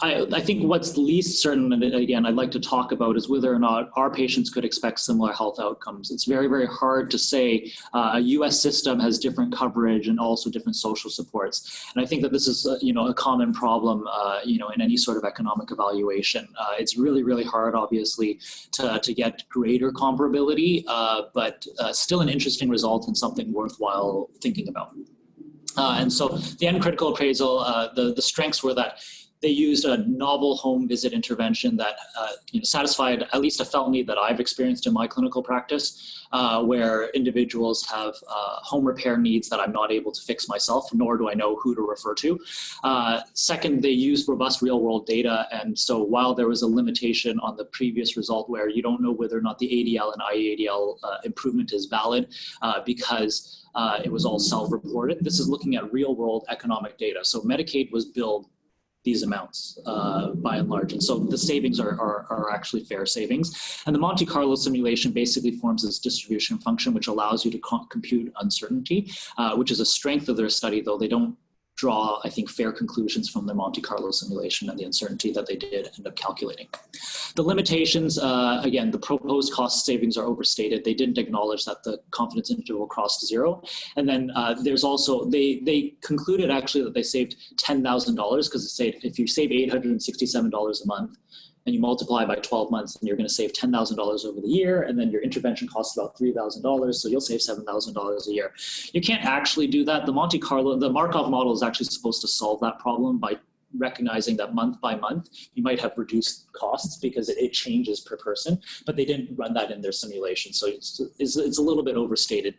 I think what's least certain, and again, I'd like to talk about, is whether or not our patients could expect similar health outcomes. It's very, very hard to say. A U.S. system has different coverage and also different social supports. And I think that this is, a common problem, in any sort of economic evaluation. It's really, really hard, obviously, to get greater comparability, but still an interesting result and something worthwhile thinking about. And so the end critical appraisal, the strengths were that they used a novel home visit intervention that satisfied at least a felt need that I've experienced in my clinical practice, where individuals have home repair needs that I'm not able to fix myself, nor do I know who to refer to. Second, they used robust real-world data, and so while there was a limitation on the previous result where you don't know whether or not the ADL and IADL improvement is valid because it was all self-reported, this is looking at real-world economic data. So Medicaid was billed these amounts by and large. And so the savings are actually fair savings. And the Monte Carlo simulation basically forms this distribution function, which allows you to compute uncertainty, which is a strength of their study, though they don't draw, I think, fair conclusions from the Monte Carlo simulation and the uncertainty that they did end up calculating. The limitations, again, the proposed cost savings are overstated. They didn't acknowledge that the confidence interval crossed 0. And then there's also, they concluded actually that they saved $10,000 because they say if you save $867 a month, and you multiply by 12 months, and you're going to save $10,000 over the year, and then your intervention costs about $3,000, so you'll save $7,000 a year. You can't actually do that. The Markov model is actually supposed to solve that problem by recognizing that month by month, you might have reduced costs because it changes per person, but they didn't run that in their simulation. So it's a little bit overstated.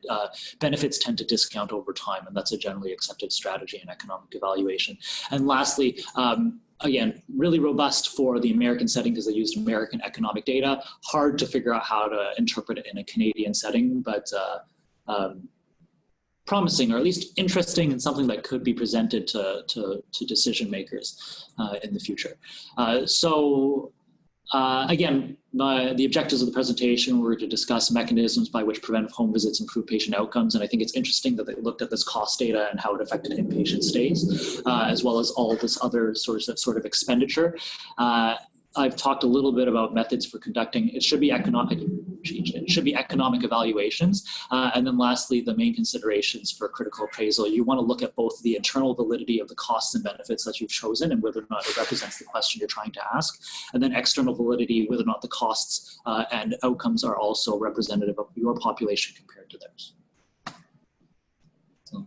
Benefits tend to discount over time, and that's a generally accepted strategy in economic evaluation. And lastly, again, really robust for the American setting because they used American economic data. Hard to figure out how to interpret it in a Canadian setting, but promising, or at least interesting, and something that could be presented to decision makers in the future. Again, the objectives of the presentation were to discuss mechanisms by which preventive home visits improve patient outcomes. And I think it's interesting that they looked at this cost data and how it affected inpatient stays, as well as all this other sort of expenditure. I've talked a little bit about methods for conducting. It should be economic evaluations. And then lastly, the main considerations for critical appraisal. You want to look at both the internal validity of the costs and benefits that you've chosen and whether or not it represents the question you're trying to ask. And then external validity, whether or not the costs and outcomes are also representative of your population compared to theirs. So.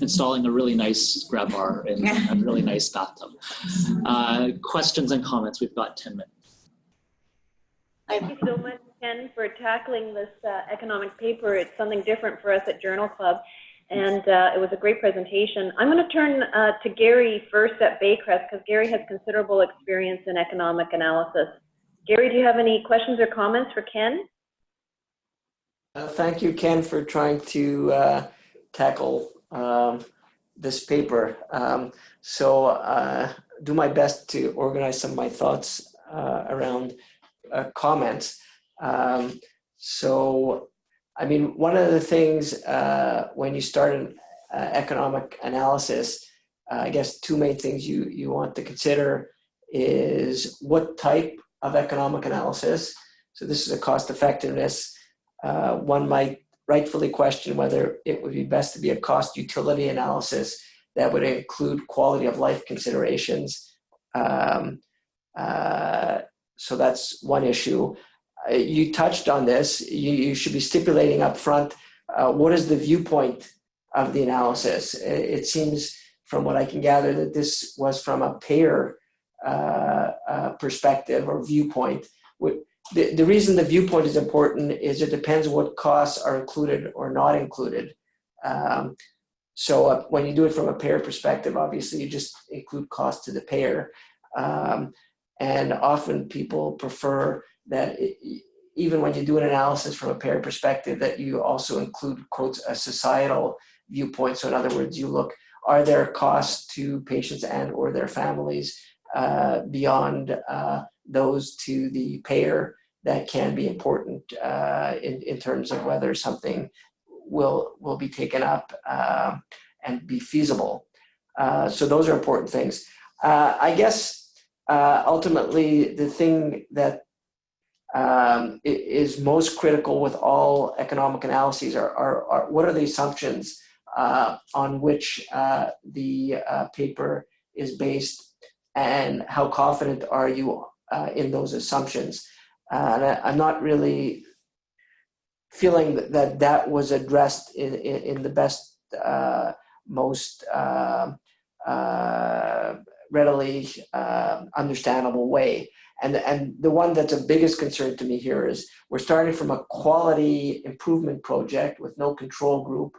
installing a really nice grab bar in a really nice bathtub. Questions and comments? We've got 10 minutes. Thank you so much, Ken, for tackling this economic paper. It's something different for us at Journal Club, and it was a great presentation. I'm going to turn to Gary first at Baycrest, because Gary has considerable experience in economic analysis. Gary, do you have any questions or comments for Ken? Thank you, Ken, for trying to tackle this paper. Do my best to organize some of my thoughts around comments. I mean, one of the things when you start an economic analysis, I guess two main things you want to consider is what type of economic analysis. So this is a cost effectiveness. One might rightfully question whether it would be best to be a cost utility analysis that would include quality of life considerations. So that's one issue. You touched on this. You should be stipulating up front what is the viewpoint of the analysis. It seems from what I can gather that this was from a payer perspective or viewpoint. The reason the viewpoint is important is it depends what costs are included or not included. So when you do it from a payer perspective, obviously you just include costs to the payer. And often people prefer that even when you do an analysis from a payer perspective, that you also include, quotes, a societal viewpoint. So in other words, you look, are there costs to patients and or their families beyond those to the payer that can be important in terms of whether something will be taken up and be feasible. So those are important things. I guess ultimately the thing that is most critical with all economic analyses are what are the assumptions on which the paper is based, and how confident are you in those assumptions. And I'm not really feeling that was addressed in the best, most readily understandable way. And the one that's of biggest concern to me here is we're starting from a quality improvement project with no control group,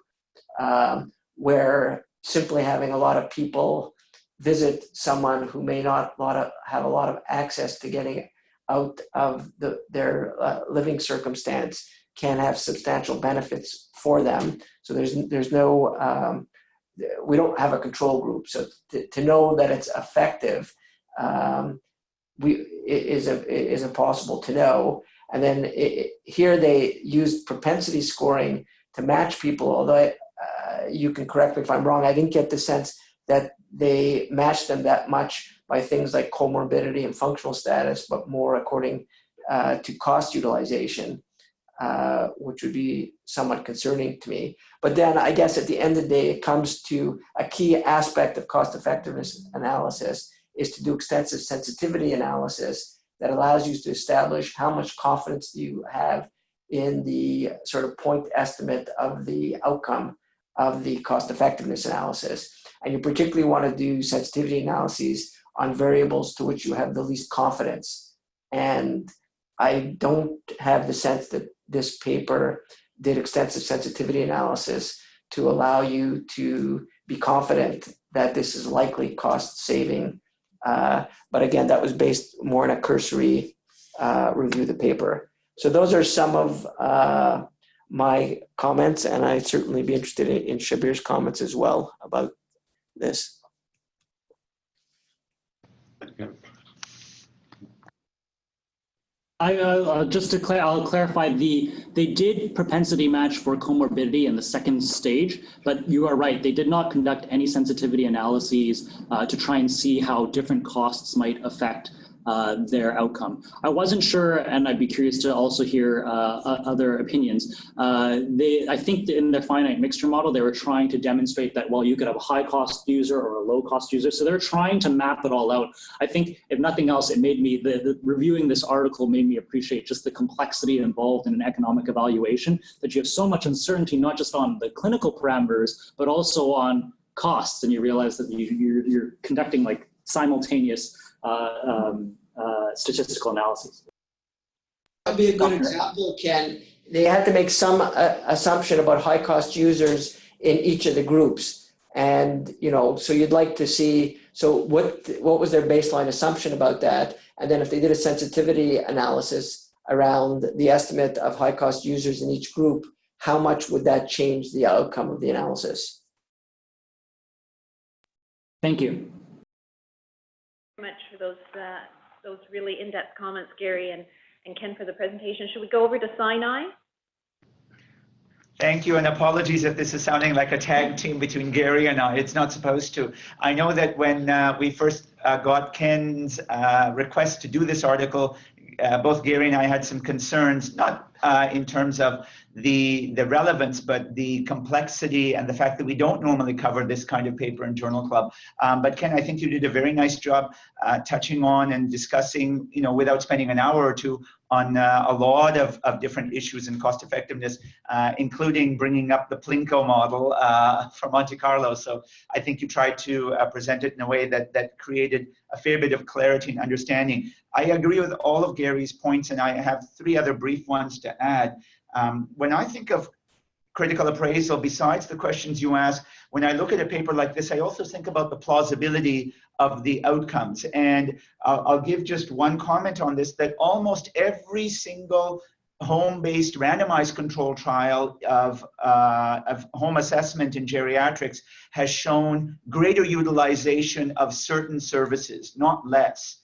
where simply having a lot of people visit someone who may not have a lot of access to getting out of their living circumstance can have substantial benefits for them. So there's no, we don't have a control group. So to know that it's effective is impossible to know. And then here they used propensity scoring to match people, although you can correct me if I'm wrong, I didn't get the sense that they matched them that much by things like comorbidity and functional status, but more according to cost utilization, which would be somewhat concerning to me. But then I guess at the end of the day, it comes to a key aspect of cost effectiveness analysis is to do extensive sensitivity analysis that allows you to establish how much confidence do you have in the sort of point estimate of the outcome of the cost effectiveness analysis. And you particularly want to do sensitivity analyses on variables to which you have the least confidence. And I don't have the sense that this paper did extensive sensitivity analysis to allow you to be confident that this is likely cost saving. But again, that was based more on a cursory review of the paper. So those are some of my comments, and I'd certainly be interested in Shabir's comments as well about this. Just to I'll clarify, they did propensity match for comorbidity in the second stage, but you are right, they did not conduct any sensitivity analyses to try and see how different costs might affect their outcome. I wasn't sure, and I'd be curious to also hear other opinions. I think in their finite mixture model, they were trying to demonstrate that, well, you could have a high cost user or a low cost user. So they're trying to map it all out. I think if nothing else, it made me, reviewing this article made me appreciate just the complexity involved in an economic evaluation, that you have so much uncertainty, not just on the clinical parameters, but also on costs. And you realize that you're conducting like simultaneous statistical analysis. That'd be a good example, Ken. They had to make some assumption about high cost users in each of the groups. And, you know, so you'd like to see, so what was their baseline assumption about that? And then if they did a sensitivity analysis around the estimate of high cost users in each group, how much would that change the outcome of the analysis? Thank you. Very much for those really in-depth comments, Gary and Ken, for the presentation. Should we go over to Sinai? Thank you, and apologies if this is sounding like a tag team between Gary and I. It's not supposed to. I know that when we first got Ken's request to do this article, both Gary and I had some concerns, not in terms of the relevance, but the complexity and the fact that we don't normally cover this kind of paper in Journal Club. But Ken, I think you did a very nice job touching on and discussing, you know, without spending an hour or two, on a lot of different issues and cost effectiveness, including bringing up the Plinko model from Monte Carlo. So I think you tried to present it in a way that created a fair bit of clarity and understanding. I agree with all of Gary's points, and I have three other brief ones to add. When I think of critical appraisal, besides the questions you ask, when I look at a paper like this, I also think about the plausibility of the outcomes. And I'll give just one comment on this, that almost every single home-based randomized control trial of home assessment in geriatrics has shown greater utilization of certain services, not less.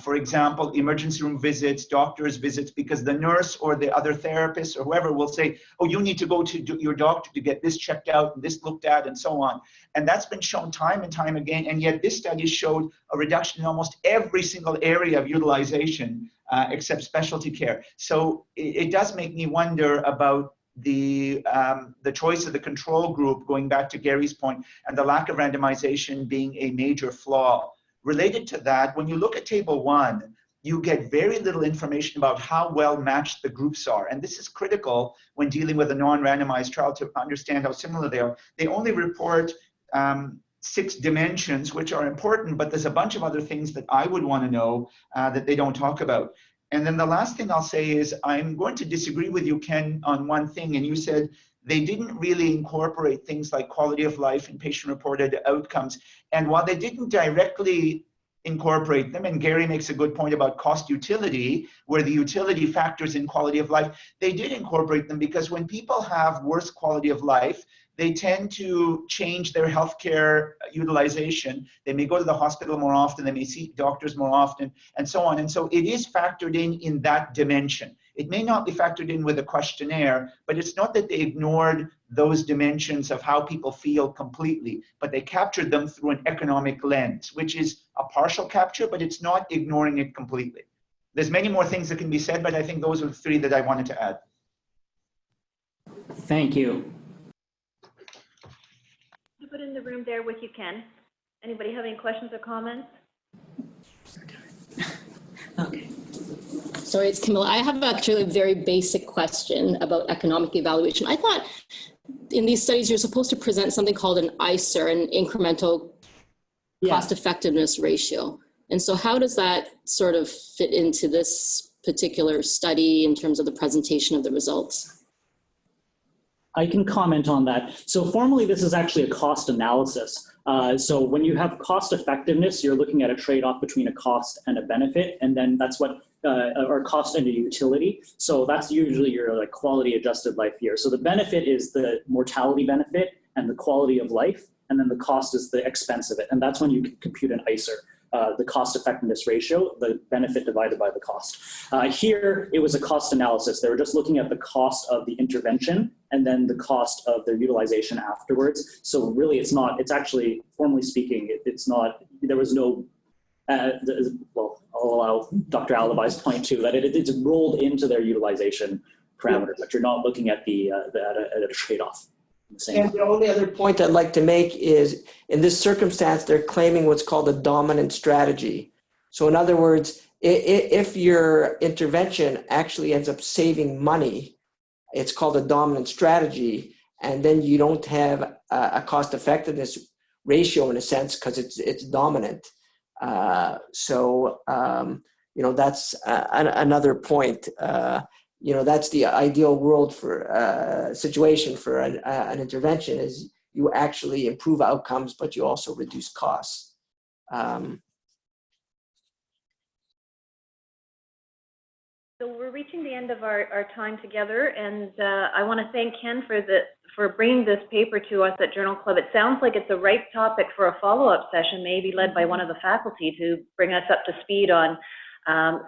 For example, emergency room visits, doctor's visits, because the nurse or the other therapist or whoever will say, oh, you need to go to your doctor to get this checked out and this looked at and so on. And that's been shown time and time again. And yet this study showed a reduction in almost every single area of utilization except specialty care. So it does make me wonder about the choice of the control group, going back to Gary's point, and the lack of randomization being a major flaw. Related to that, when you look at table 1, you get very little information about how well matched the groups are. And this is critical when dealing with a non-randomized trial to understand how similar they are. They only report 6 dimensions, which are important, but there's a bunch of other things that I would want to know that they don't talk about. And then the last thing I'll say is I'm going to disagree with you, Ken, on one thing. And you said they didn't really incorporate things like quality of life and patient-reported outcomes. And while they didn't directly incorporate them, and Gary makes a good point about cost utility, where the utility factors in quality of life, they did incorporate them because when people have worse quality of life, they tend to change their healthcare utilization. They may go to the hospital more often, they may see doctors more often, and so on. And so it is factored in that dimension. It may not be factored in with a questionnaire, but it's not that they ignored those dimensions of how people feel completely, but they captured them through an economic lens, which is a partial capture, but it's not ignoring it completely. There's many more things that can be said, but I think those are the 3 that I wanted to add. Thank you. Put in the room there with you, Ken. Anybody have any questions or comments? Okay. Sorry, it's Camilla. I have actually a very basic question about economic evaluation. I thought in these studies, you're supposed to present something called an ICER, an incremental cost effectiveness ratio. And so how does that sort of fit into this particular study in terms of the presentation of the results? I can comment on that. So formally, this is actually a cost analysis. So when you have cost effectiveness, you're looking at a trade-off between a cost and a benefit, and then that's what, or cost and a utility. So that's usually your like quality adjusted life year. So the benefit is the mortality benefit and the quality of life, and then the cost is the expense of it. And that's when you can compute an ICER. The cost effectiveness ratio, the benefit divided by the cost. Here, it was a cost analysis. They were just looking at the cost of the intervention and then the cost of their utilization afterwards. So really, it's actually, formally speaking, it's not, there was no well, I'll allow Dr. Alibai's point too, that it's rolled into their utilization parameter, but you're not looking at at a trade-off. And the only other point I'd like to make is, in this circumstance, they're claiming what's called a dominant strategy. So in other words, if your intervention actually ends up saving money, it's called a dominant strategy, and then you don't have a cost effectiveness ratio in a sense because it's dominant. That's another point. That's the ideal world for situation for an intervention, is you actually improve outcomes, but you also reduce costs. So we're reaching the end of our time together, and I want to thank Ken for bringing this paper to us at Journal Club. It sounds like it's the right topic for a follow-up session, maybe led by one of the faculty, to bring us up to speed on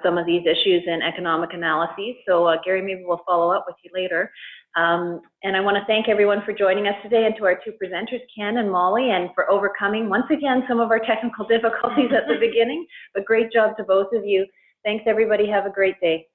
some of these issues in economic analyses. So Gary, maybe we'll follow up with you later. And I want to thank everyone for joining us today, and to our two presenters, Ken and Mauli, and for overcoming once again some of our technical difficulties at the beginning. But great job to both of you. Thanks everybody. Have a great day.